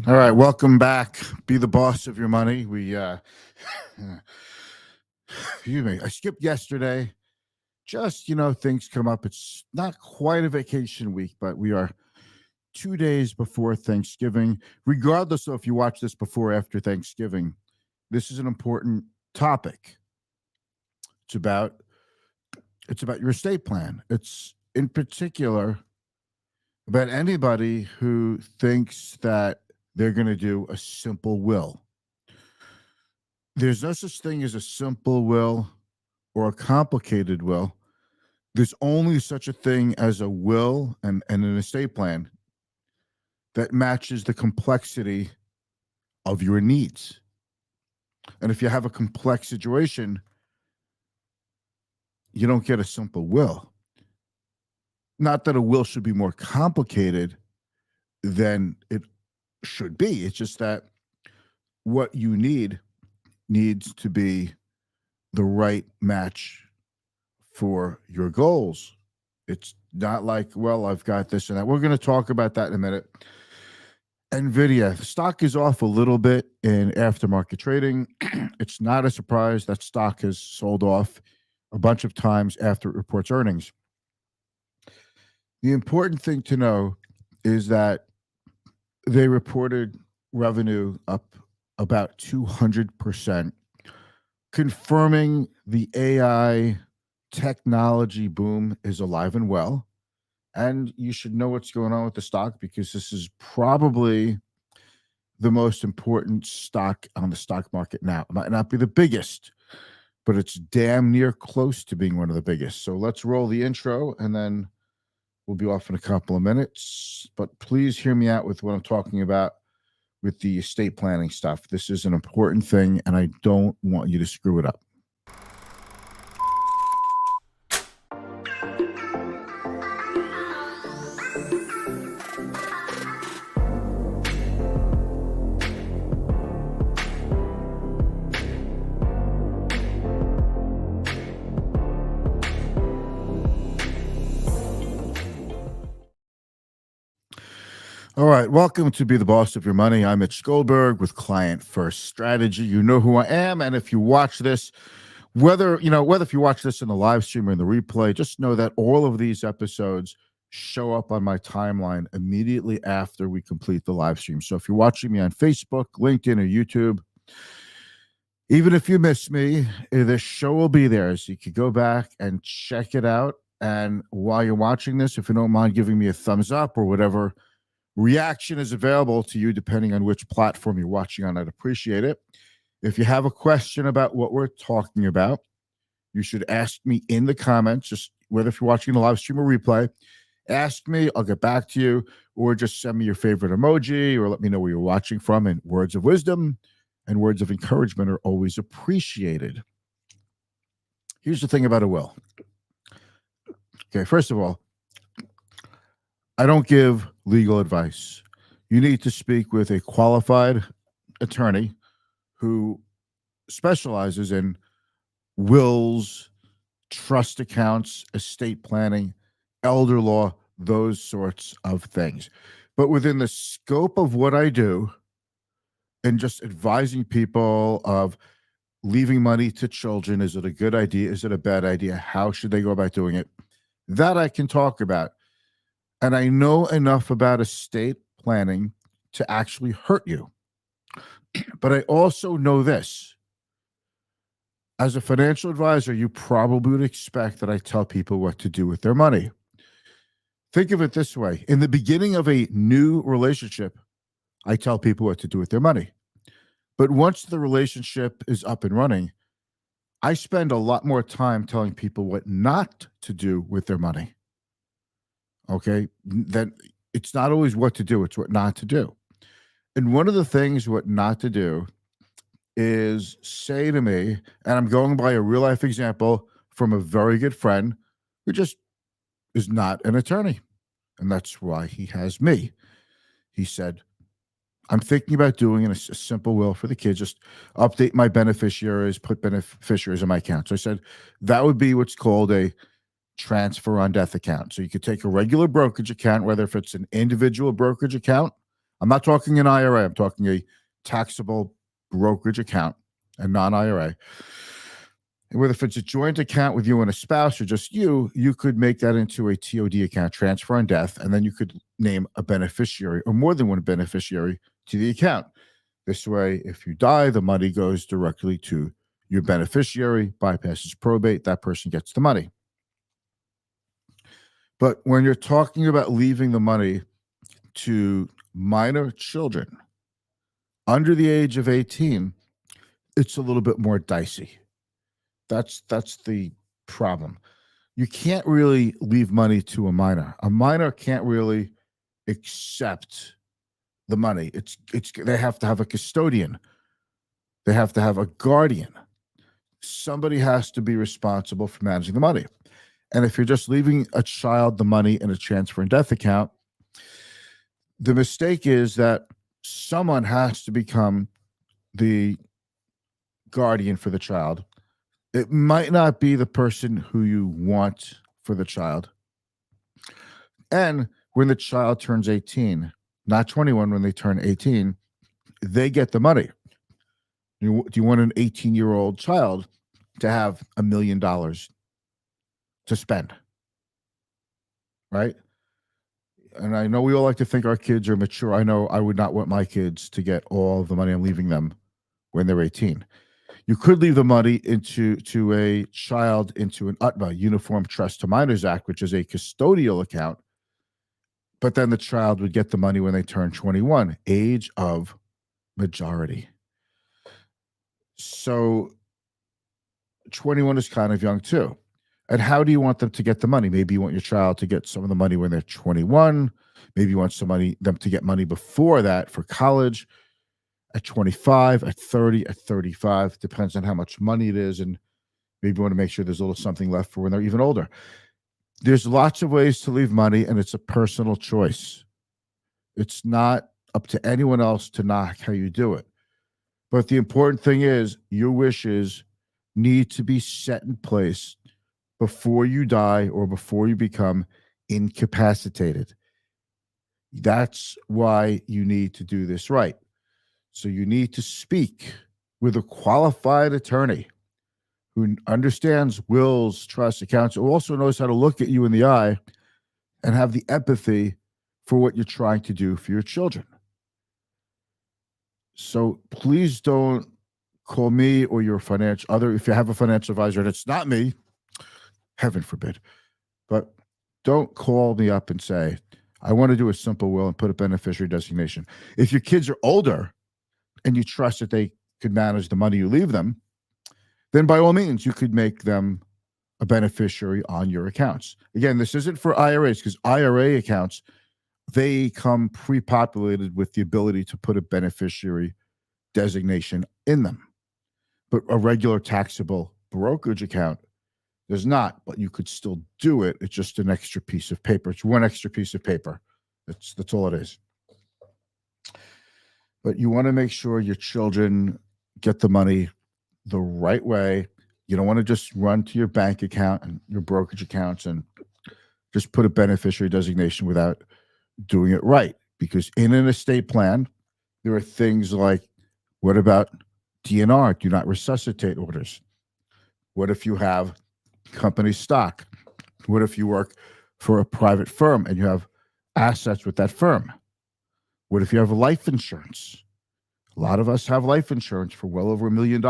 All right, welcome back. Be the boss of your money. Excuse me. I skipped yesterday. Just things come up. It's not quite a vacation week, but we are 2 days before Thanksgiving. Regardless of if you watch this before or after Thanksgiving, this is an important topic. It's about your estate plan. It's in particular about anybody who thinks that they're going to do a simple will. There's no such thing as a simple will or a complicated will. There's only such a thing as a will and an estate plan that matches the complexity of your needs. And if you have a complex situation, you don't get a simple will. Not that a will should be more complicated than it should be. It's just that what you needs to be the right match for your goals. It's not like, well, I've got this and that. We're going to talk about that in a minute. Nvidia, the stock is off a little bit in aftermarket trading. It's not a surprise that stock has sold off a bunch of times after it reports earnings. The important thing to know is that they reported revenue up about 200%, confirming the AI technology boom is alive and well. And you should know what's going on with the stock because this is probably the most important stock on the stock market now. It might not be the biggest, but it's damn near close to being one of the biggest. So let's roll the intro and then we'll be off in a couple of minutes. But please hear me out with what I'm talking about with the estate planning stuff. This is an important thing and I don't want you to screw it up. All right, welcome to Be the Boss of Your Money. I'm Mitch Goldberg with Client First Strategy. You know who I am, and if you watch this, whether if you watch this in the live stream or in the replay, just know that all of these episodes show up on my timeline immediately after we complete the live stream. So if you're watching me on Facebook, LinkedIn, or YouTube, even if you miss me, the show will be there, so you could go back and check it out. And while you're watching this, if you don't mind giving me a thumbs up or whatever reaction is available to you depending on which platform you're watching on, I'd appreciate it. If you have a question about what we're talking about, you should ask me in the comments, just whether if you're watching the live stream or replay, ask me, I'll get back to you, or just send me your favorite emoji or let me know where you're watching from. And words of wisdom and words of encouragement are always appreciated. Here's the thing about a will. Okay, first of all, I don't give legal advice. You need to speak with a qualified attorney who specializes in wills, trust accounts, estate planning, elder law, those sorts of things. But within the scope of what I do and just advising people of leaving money to children, is it a good idea? Is it a bad idea? How should they go about doing it? That I can talk about. And I know enough about estate planning to actually hurt you. But I also know this. As a financial advisor, you probably would expect that I tell people what to do with their money. Think of it this way. In the beginning of a new relationship, I tell people what to do with their money. But once the relationship is up and running, I spend a lot more time telling people what not to do with their money. Okay, then it's not always what to do, it's what not to do. And one of the things what not to do is say to me, and I'm going by a real life example from a very good friend who just is not an attorney. And that's why he has me. He said, I'm thinking about doing a simple will for the kids, just update my beneficiaries, put beneficiaries in my account. So I said, that would be what's called a transfer on death account. So you could take a regular brokerage account, whether if it's an individual brokerage account I'm not talking an IRA. I'm talking a taxable brokerage account, a non-IRA. And whether if it's a joint account with you and a spouse or just you could make that into a TOD account, transfer on death, and then you could name a beneficiary or more than one beneficiary to the account. This way, if you die, the money goes directly to your beneficiary, bypasses probate, that person gets the money. But when you're talking about leaving the money to minor children under the age of 18, it's a little bit more dicey. That's the problem. You can't really leave money to a minor. A minor can't really accept the money. It's they have to have a custodian. They have to have a guardian. Somebody has to be responsible for managing the money. And if you're just leaving a child the money in a transfer and death account, the mistake is that someone has to become the guardian for the child. It might not be the person who you want for the child. And when the child turns 18, not 21, when they turn 18, they get the money. Do you want an 18-year-old child to have $1 million to spend? Right? And I know we all like to think our kids are mature. I know I would not want my kids to get all of the money I'm leaving them when they're 18. You could leave the money into a child into an UTMA, Uniform Trust to Minors Act, which is a custodial account. But then the child would get the money when they turn 21, age of majority. So 21 is kind of young too. And how do you want them to get the money? Maybe you want your child to get some of the money when they're 21. Maybe you want them to get money before that for college at 25, at 30, at 35. Depends on how much money it is. And maybe you want to make sure there's a little something left for when they're even older. There's lots of ways to leave money, and it's a personal choice. It's not up to anyone else to knock how you do it. But the important thing is your wishes need to be set in place before you die or before you become incapacitated. That's why you need to do this right. So you need to speak with a qualified attorney who understands wills, trusts, accounts, who also knows how to look at you in the eye and have the empathy for what you're trying to do for your children. So please don't call me or your financial other. If you have a financial advisor and it's not me, heaven forbid, but don't call me up and say, I want to do a simple will and put a beneficiary designation. If your kids are older and you trust that they could manage the money you leave them, then by all means, you could make them a beneficiary on your accounts. Again, this isn't for IRAs because IRA accounts, they come pre-populated with the ability to put a beneficiary designation in them. But a regular taxable brokerage account does not, but you could still do it. It's just an extra piece of paper. It's one extra piece of paper. That's all it is. But you want to make sure your children get the money the right way. You don't want to just run to your bank account and your brokerage accounts and just put a beneficiary designation without doing it right. Because in an estate plan, there are things like, what about DNR, do not resuscitate orders? What if you have company stock? What if you work for a private firm and you have assets with that firm? What if you have life insurance? A lot of us have life insurance for well over $1 million.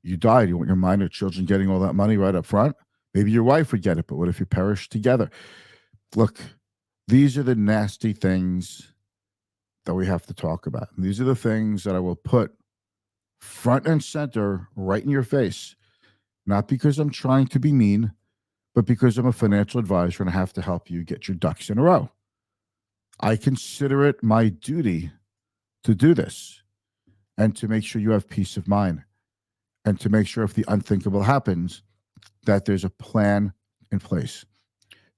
You died. You want your minor children getting all that money right up front? Maybe your wife would get it, but what if you perish together? Look, these are the nasty things that we have to talk about. And these are the things that I will put front and center right in your face, not because I'm trying to be mean, but because I'm a financial advisor and I have to help you get your ducks in a row. I consider it my duty to do this and to make sure you have peace of mind and to make sure if the unthinkable happens, that there's a plan in place.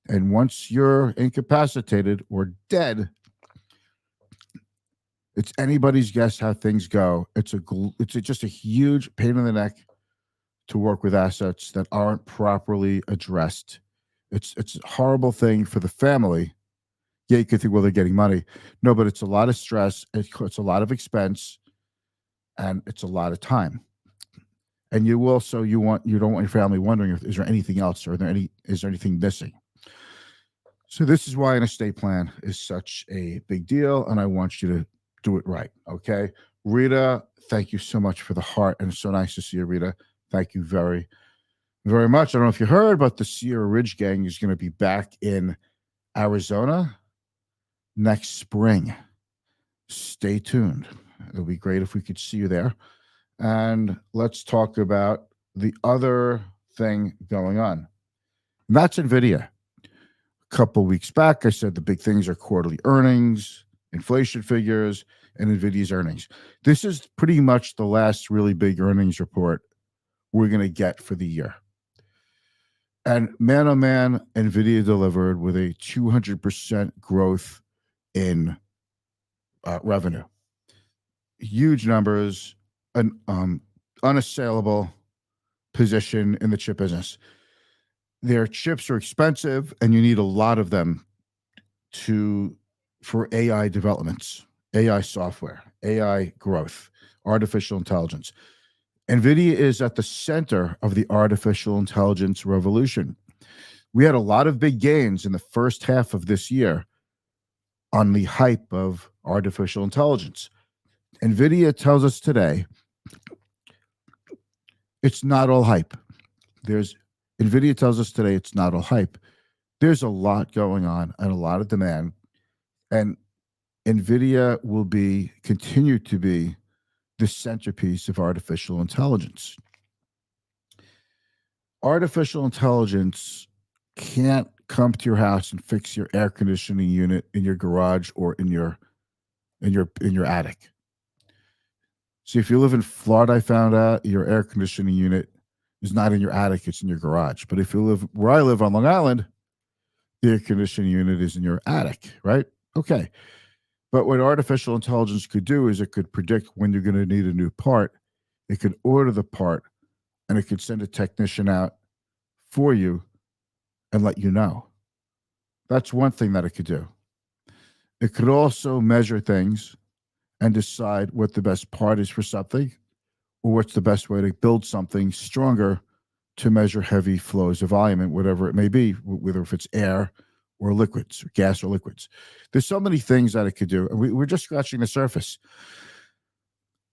And once you're incapacitated or dead, it's anybody's guess how things go. It's just a huge pain in the neck to work with assets that aren't properly addressed. It's a horrible thing for the family Yeah, you could think, well, they're getting money. No, but it's a lot of stress. It's a lot of expense, and it's a lot of time. And you don't want your family wondering if is there anything else, or is there anything missing. So this is why an estate plan is such a big deal, and I want you to do it right. Okay, Rita, thank you so much for the heart, and it's so nice to see you, Rita. Thank you very, very much. I don't know if you heard, but the Sierra Ridge Gang is going to be back in Arizona next spring. Stay tuned. It'll be great if we could see you there. And let's talk about the other thing going on. And that's Nvidia. A couple weeks back, I said the big things are quarterly earnings, inflation figures, and Nvidia's earnings. This is pretty much the last really big earnings report we're going to get for the year. And man, oh man, Nvidia delivered with a 200% growth in revenue. Huge numbers, an unassailable position in the chip business. Their chips are expensive, and you need a lot of them for AI developments, AI software, AI growth, artificial intelligence. Nvidia is at the center of the artificial intelligence revolution. We had a lot of big gains in the first half of this year on the hype of artificial intelligence. Nvidia tells us today it's not all hype. Nvidia tells us today it's not all hype. There's a lot going on and a lot of demand, and Nvidia will continue to be the centerpiece of artificial intelligence. Artificial intelligence can't come to your house and fix your air conditioning unit in your garage or in your attic. See, if you live in Florida, I found out your air conditioning unit is not in your attic, it's in your garage. But if you live where I live on Long Island, the air conditioning unit is in your attic, right? Okay. But what artificial intelligence could do is it could predict when you're going to need a new part. It could order the part, and it could send a technician out for you and let you know. That's one thing that it could do. It could also measure things and decide what the best part is for something, or what's the best way to build something stronger to measure heavy flows of volume and whatever it may be, whether if it's air or liquids, or gas or liquids. There's so many things that it could do. We're just scratching the surface.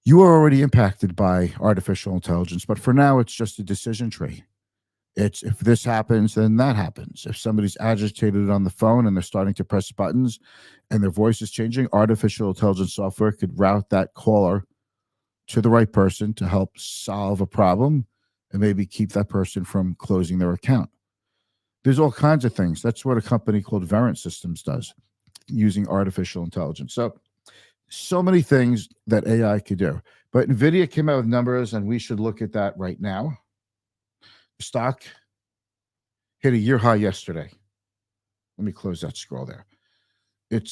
You are already impacted by artificial intelligence, but for now, it's just a decision tree. It's if this happens, then that happens. If somebody's agitated on the phone and they're starting to press buttons and their voice is changing, artificial intelligence software could route that caller to the right person to help solve a problem and maybe keep that person from closing their account. There's all kinds of things. That's what a company called Verint Systems does, using artificial intelligence. So many things that AI could do. But Nvidia came out with numbers, and we should look at that right now. Stock hit a year high yesterday. Let me close that scroll there. It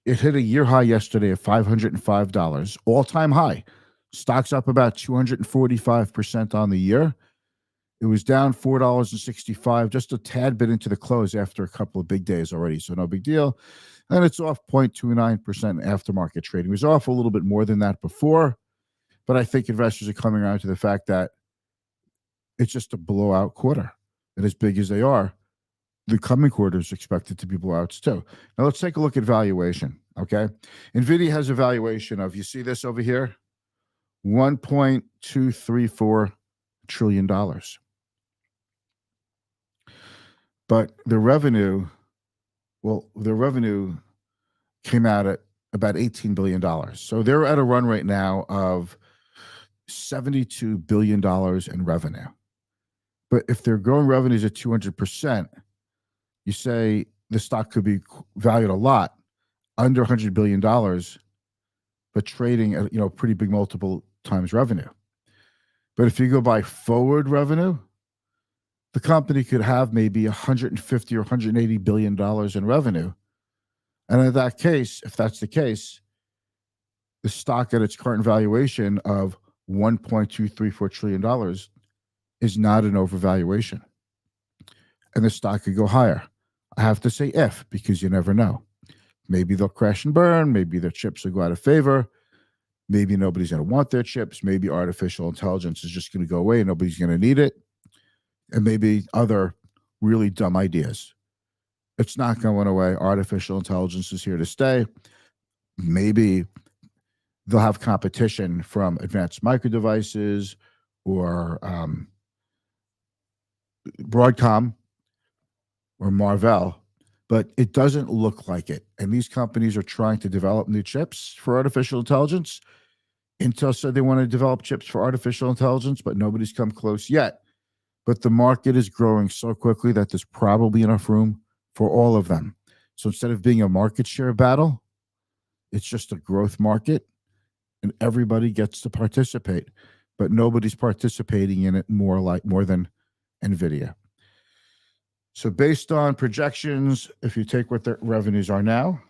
hit a year high yesterday of $505, all-time high. Stock's up about 245% on the year. It was down $4.65, just a tad bit into the close after a couple of big days already, so no big deal. And it's off 0.29% aftermarket trading. It was off a little bit more than that before, but I think investors are coming around to the fact that it's just a blowout quarter. And as big as they are, the coming quarters are expected to be blowouts too. Now let's take a look at valuation, okay? Nvidia has a valuation of, you see this over here? $1.234 trillion. But the revenue came out at about $18 billion. So they're at a run right now of $72 billion in revenue. But if they're growing revenues at 200%, you say the stock could be valued a lot, under $100 billion, but trading at pretty big multiple times revenue. But if you go by forward revenue, the company could have maybe $150 or $180 billion in revenue. And in that case, if that's the case, the stock at its current valuation of $1.234 trillion is not an overvaluation. And the stock could go higher. I have to say if, because you never know. Maybe they'll crash and burn. Maybe their chips will go out of favor. Maybe nobody's going to want their chips. Maybe artificial intelligence is just going to go away and nobody's going to need it. And maybe other really dumb ideas. It's not going away. Artificial intelligence is here to stay. Maybe they'll have competition from advanced micro devices or Broadcom or Marvell, but it doesn't look like it. And these companies are trying to develop new chips for artificial intelligence. Intel said they want to develop chips for artificial intelligence, but nobody's come close yet. But the market is growing so quickly that there's probably enough room for all of them. So instead of being a market share battle, it's just a growth market and everybody gets to participate, but nobody's participating in it more than Nvidia. So based on projections, if you take what their revenues are now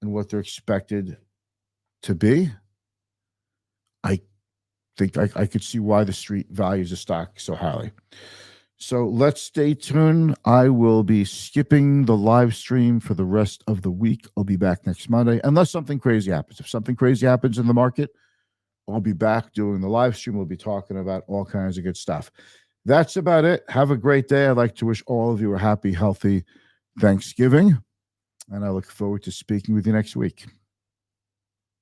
and what they're expected to be, I think I could see why the street values the stock so highly. So let's stay tuned. I will be skipping the live stream for the rest of the week. I'll be back next Monday, unless something crazy happens. If something crazy happens in the market, I'll be back doing the live stream. We'll be talking about all kinds of good stuff. That's about it. Have a great day. I'd like to wish all of you a happy, healthy Thanksgiving, and I look forward to speaking with you next week.